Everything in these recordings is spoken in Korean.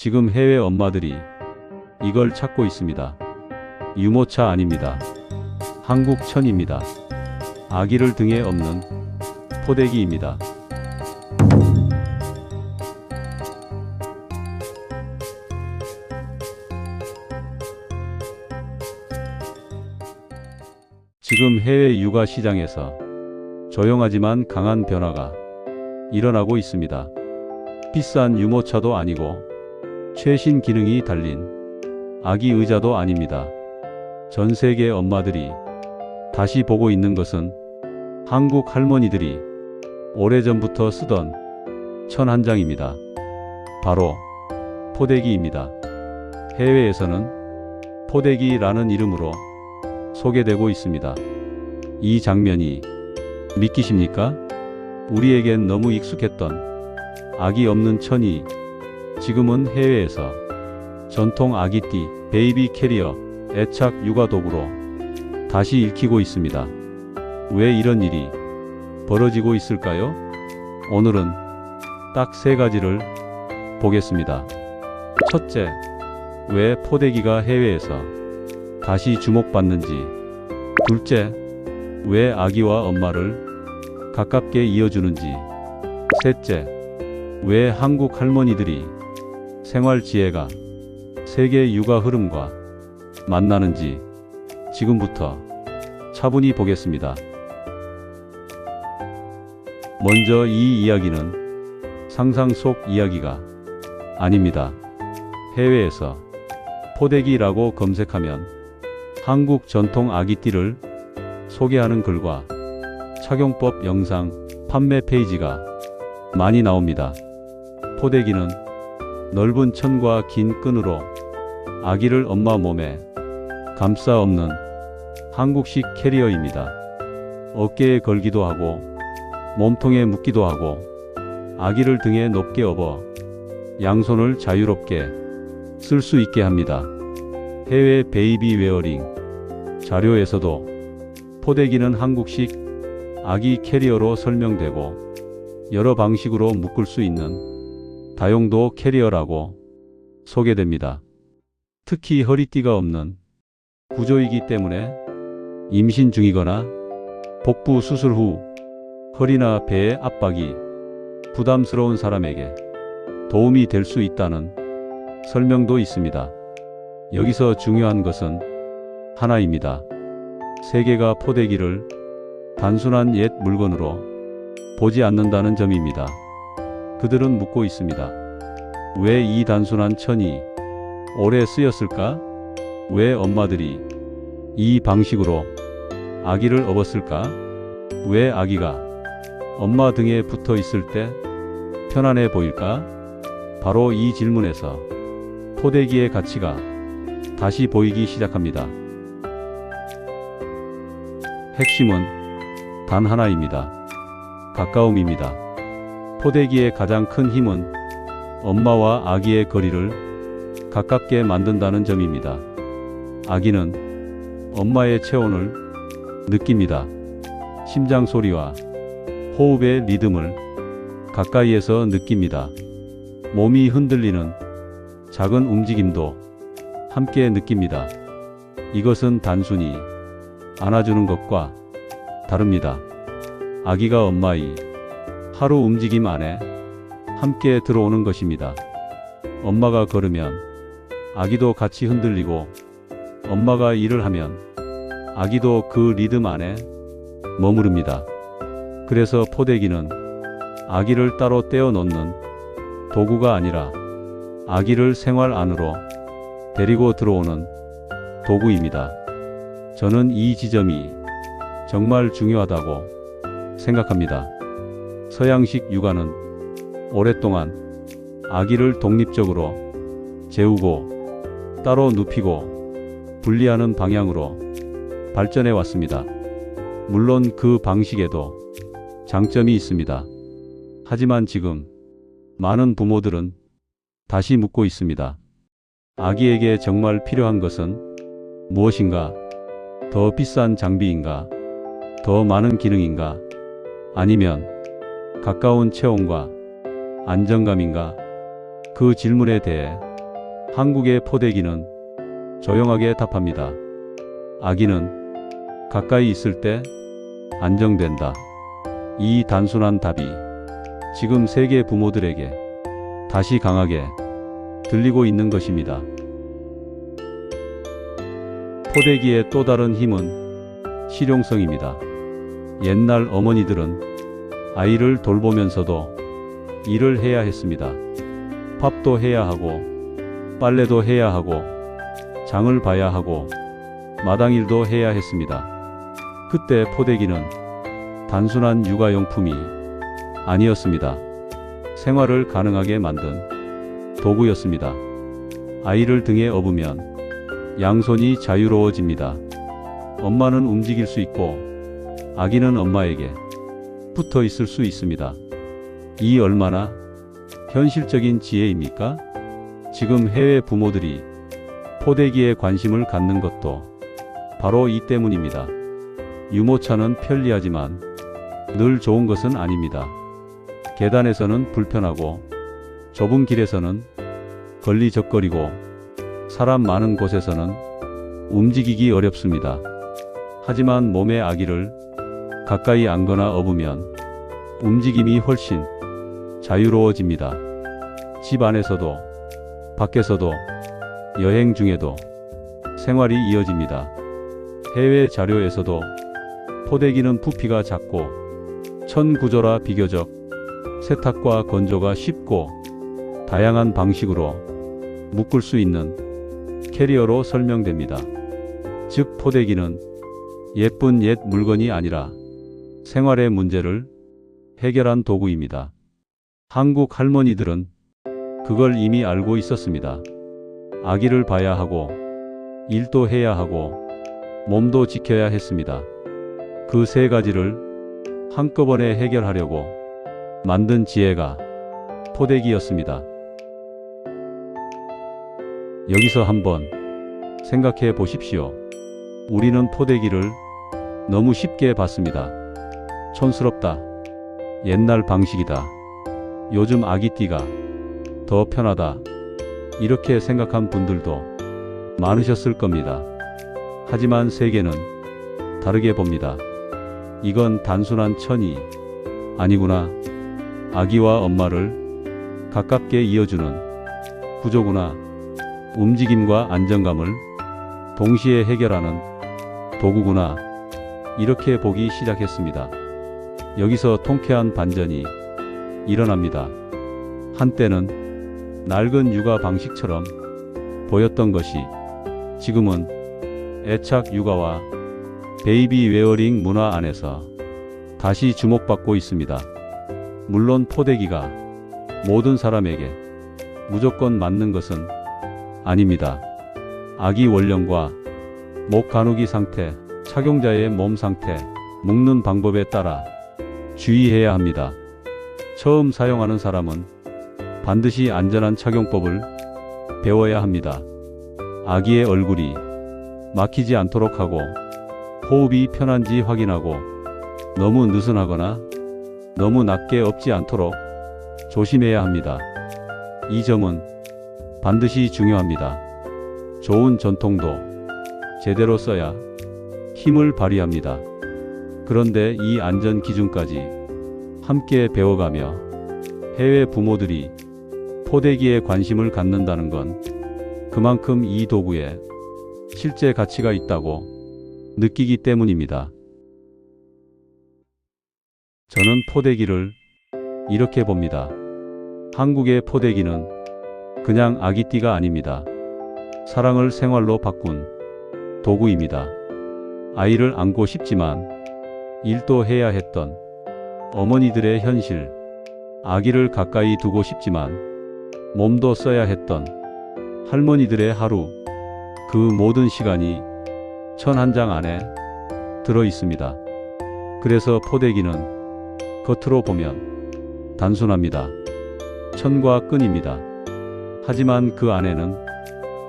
지금 해외 엄마들이 이걸 찾고 있습니다. 유모차 아닙니다. 한국 천입니다. 아기를 등에 업는 포대기입니다. 지금 해외 육아 시장에서 조용하지만 강한 변화가 일어나고 있습니다. 비싼 유모차도 아니고 최신 기능이 달린 아기 의자도 아닙니다. 전 세계 엄마들이 다시 보고 있는 것은 한국 할머니들이 오래전부터 쓰던 천 한 장입니다. 바로 포대기입니다. 해외에서는 포대기라는 이름으로 소개되고 있습니다. 이 장면이 믿기십니까? 우리에겐 너무 익숙했던 아기 없는 천이 지금은 해외에서 전통 아기띠, 베이비 캐리어, 애착 육아 도구로 다시 읽히고 있습니다. 왜 이런 일이 벌어지고 있을까요? 오늘은 딱 세 가지를 보겠습니다. 첫째, 왜 포대기가 해외에서 다시 주목받는지. 둘째, 왜 아기와 엄마를 가깝게 이어주는지. 셋째, 왜 한국 할머니들이 생활 지혜가 세계 육아 흐름과 만나는지 지금부터 차분히 보겠습니다. 먼저 이 이야기는 상상 속 이야기가 아닙니다. 해외에서 포대기라고 검색하면 한국 전통 아기띠를 소개하는 글과 착용법 영상, 판매 페이지가 많이 나옵니다. 포대기는 넓은 천과 긴 끈으로 아기를 엄마 몸에 감싸 업는 한국식 캐리어입니다. 어깨에 걸기도 하고 몸통에 묶기도 하고 아기를 등에 높게 업어 양손을 자유롭게 쓸 수 있게 합니다. 해외 베이비 웨어링 자료에서도 포대기는 한국식 아기 캐리어로 설명되고 여러 방식으로 묶을 수 있는 다용도 캐리어라고 소개됩니다. 특히 허리띠가 없는 구조이기 때문에 임신 중이거나 복부 수술 후 허리나 배의 압박이 부담스러운 사람에게 도움이 될 수 있다는 설명도 있습니다. 여기서 중요한 것은 하나입니다. 세계가 포대기를 단순한 옛 물건으로 보지 않는다는 점입니다. 그들은 묻고 있습니다. 왜 이 단순한 천이 오래 쓰였을까? 왜 엄마들이 이 방식으로 아기를 업었을까? 왜 아기가 엄마 등에 붙어 있을 때 편안해 보일까? 바로 이 질문에서 포대기의 가치가 다시 보이기 시작합니다. 핵심은 단 하나입니다. 가까움입니다. 포대기의 가장 큰 힘은 엄마와 아기의 거리를 가깝게 만든다는 점입니다. 아기는 엄마의 체온을 느낍니다. 심장 소리와 호흡의 리듬을 가까이에서 느낍니다. 몸이 흔들리는 작은 움직임도 함께 느낍니다. 이것은 단순히 안아주는 것과 다릅니다. 아기가 엄마의 하루 움직임 안에 함께 들어오는 것입니다. 엄마가 걸으면 아기도 같이 흔들리고 엄마가 일을 하면 아기도 그 리듬 안에 머무릅니다. 그래서 포대기는 아기를 따로 떼어 놓는 도구가 아니라 아기를 생활 안으로 데리고 들어오는 도구입니다. 저는 이 지점이 정말 중요하다고 생각합니다. 서양식 육아는 오랫동안 아기를 독립적으로 재우고 따로 눕히고 분리하는 방향으로 발전해 왔습니다. 물론 그 방식에도 장점이 있습니다. 하지만 지금 많은 부모들은 다시 묻고 있습니다. 아기에게 정말 필요한 것은 무엇인가? 더 비싼 장비인가? 더 많은 기능인가? 아니면 가까운 체온과 안정감인가? 그 질문에 대해 한국의 포대기는 조용하게 답합니다. 아기는 가까이 있을 때 안정된다. 이 단순한 답이 지금 세계 부모들에게 다시 강하게 들리고 있는 것입니다. 포대기의 또 다른 힘은 실용성입니다. 옛날 어머니들은 아이를 돌보면서도 일을 해야 했습니다. 밥도 해야 하고 빨래도 해야 하고 장을 봐야 하고 마당일도 해야 했습니다. 그때 포대기는 단순한 육아용품이 아니었습니다. 생활을 가능하게 만든 도구였습니다. 아이를 등에 업으면 양손이 자유로워집니다. 엄마는 움직일 수 있고 아기는 엄마에게 붙어 있을 수 있습니다. 이 얼마나 현실적인 지혜입니까? 지금 해외 부모들이 포대기에 관심을 갖는 것도 바로 이 때문입니다. 유모차는 편리하지만 늘 좋은 것은 아닙니다. 계단에서는 불편하고 좁은 길에서는 걸리적거리고 사람 많은 곳에서는 움직이기 어렵습니다. 하지만 몸의 아기를 가까이 안거나 업으면 움직임이 훨씬 자유로워집니다. 집 안에서도 밖에서도 여행 중에도 생활이 이어집니다. 해외 자료에서도 포대기는 부피가 작고 천 구조라 비교적 세탁과 건조가 쉽고 다양한 방식으로 묶을 수 있는 캐리어로 설명됩니다. 즉 포대기는 예쁜 옛 물건이 아니라 생활의 문제를 해결한 도구입니다. 한국 할머니들은 그걸 이미 알고 있었습니다. 아기를 봐야 하고 일도 해야 하고 몸도 지켜야 했습니다. 그 세 가지를 한꺼번에 해결하려고 만든 지혜가 포대기였습니다. 여기서 한번 생각해 보십시오. 우리는 포대기를 너무 쉽게 봤습니다. 촌스럽다. 옛날 방식이다. 요즘 아기띠가 더 편하다. 이렇게 생각한 분들도 많으셨을 겁니다. 하지만 세계는 다르게 봅니다. 이건 단순한 천이 아니구나. 아기와 엄마를 가깝게 이어주는 구조구나. 움직임과 안정감을 동시에 해결하는 도구구나. 이렇게 보기 시작했습니다. 여기서 통쾌한 반전이 일어납니다. 한때는 낡은 육아 방식처럼 보였던 것이 지금은 애착 육아와 베이비 웨어링 문화 안에서 다시 주목받고 있습니다. 물론 포대기가 모든 사람에게 무조건 맞는 것은 아닙니다. 아기 원령과 목 가누기 상태, 착용자의 몸 상태, 묶는 방법에 따라 주의해야 합니다. 처음 사용하는 사람은 반드시 안전한 착용법을 배워야 합니다. 아기의 얼굴이 막히지 않도록 하고 호흡이 편한지 확인하고 너무 느슨하거나 너무 낮게 엎지 않도록 조심해야 합니다. 이 점은 반드시 중요합니다. 좋은 전통도 제대로 써야 힘을 발휘합니다. 그런데 이 안전 기준까지 함께 배워가며 해외 부모들이 포대기에 관심을 갖는다는 건 그만큼 이 도구에 실제 가치가 있다고 느끼기 때문입니다. 저는 포대기를 이렇게 봅니다. 한국의 포대기는 그냥 아기띠가 아닙니다. 사랑을 생활로 바꾼 도구입니다. 아이를 안고 싶지만 일도 해야 했던 어머니들의 현실, 아기를 가까이 두고 싶지만 몸도 써야 했던 할머니들의 하루, 그 모든 시간이 천 한 장 안에 들어 있습니다. 그래서 포대기는 겉으로 보면 단순합니다. 천과 끈입니다. 하지만 그 안에는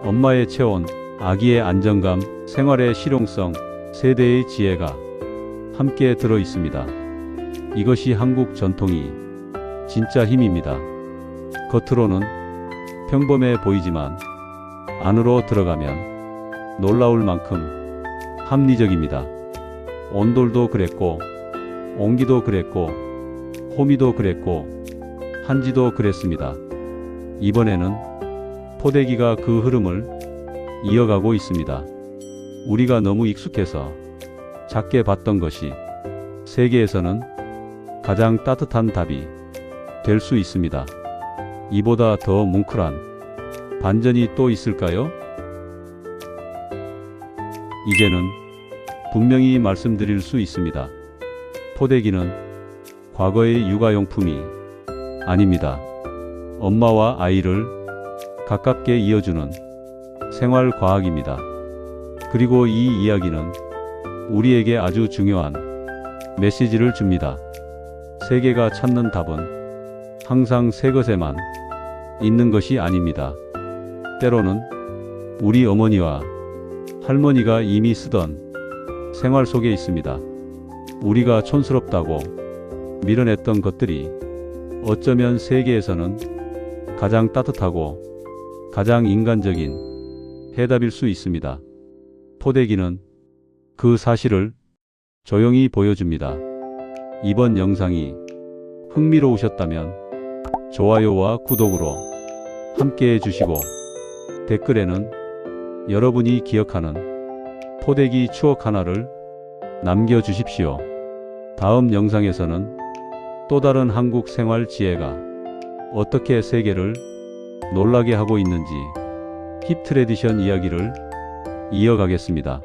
엄마의 체온, 아기의 안정감, 생활의 실용성, 세대의 지혜가 함께 들어 있습니다. 이것이 한국 전통이 진짜 힘입니다. 겉으로는 평범해 보이지만 안으로 들어가면 놀라울 만큼 합리적입니다. 온돌도 그랬고, 옹기도 그랬고, 호미도 그랬고, 한지도 그랬습니다. 이번에는 포대기가 그 흐름을 이어가고 있습니다. 우리가 너무 익숙해서 작게 봤던 것이 세계에서는 가장 따뜻한 답이 될 수 있습니다. 이보다 더 뭉클한 반전이 또 있을까요? 이제는 분명히 말씀드릴 수 있습니다. 포대기는 과거의 육아용품이 아닙니다. 엄마와 아이를 가깝게 이어주는 생활과학입니다. 그리고 이 이야기는 우리에게 아주 중요한 메시지를 줍니다. 세계가 찾는 답은 항상 새 것에만 있는 것이 아닙니다. 때로는 우리 어머니와 할머니가 이미 쓰던 생활 속에 있습니다. 우리가 촌스럽다고 밀어냈던 것들이 어쩌면 세계에서는 가장 따뜻하고 가장 인간적인 해답일 수 있습니다. 포대기는 그 사실을 조용히 보여줍니다. 이번 영상이 흥미로우셨다면 좋아요와 구독으로 함께 해주시고 댓글에는 여러분이 기억하는 포대기 추억 하나를 남겨주십시오. 다음 영상에서는 또 다른 한국 생활 지혜가 어떻게 세계를 놀라게 하고 있는지 힙 트레디션 이야기를 이어가겠습니다.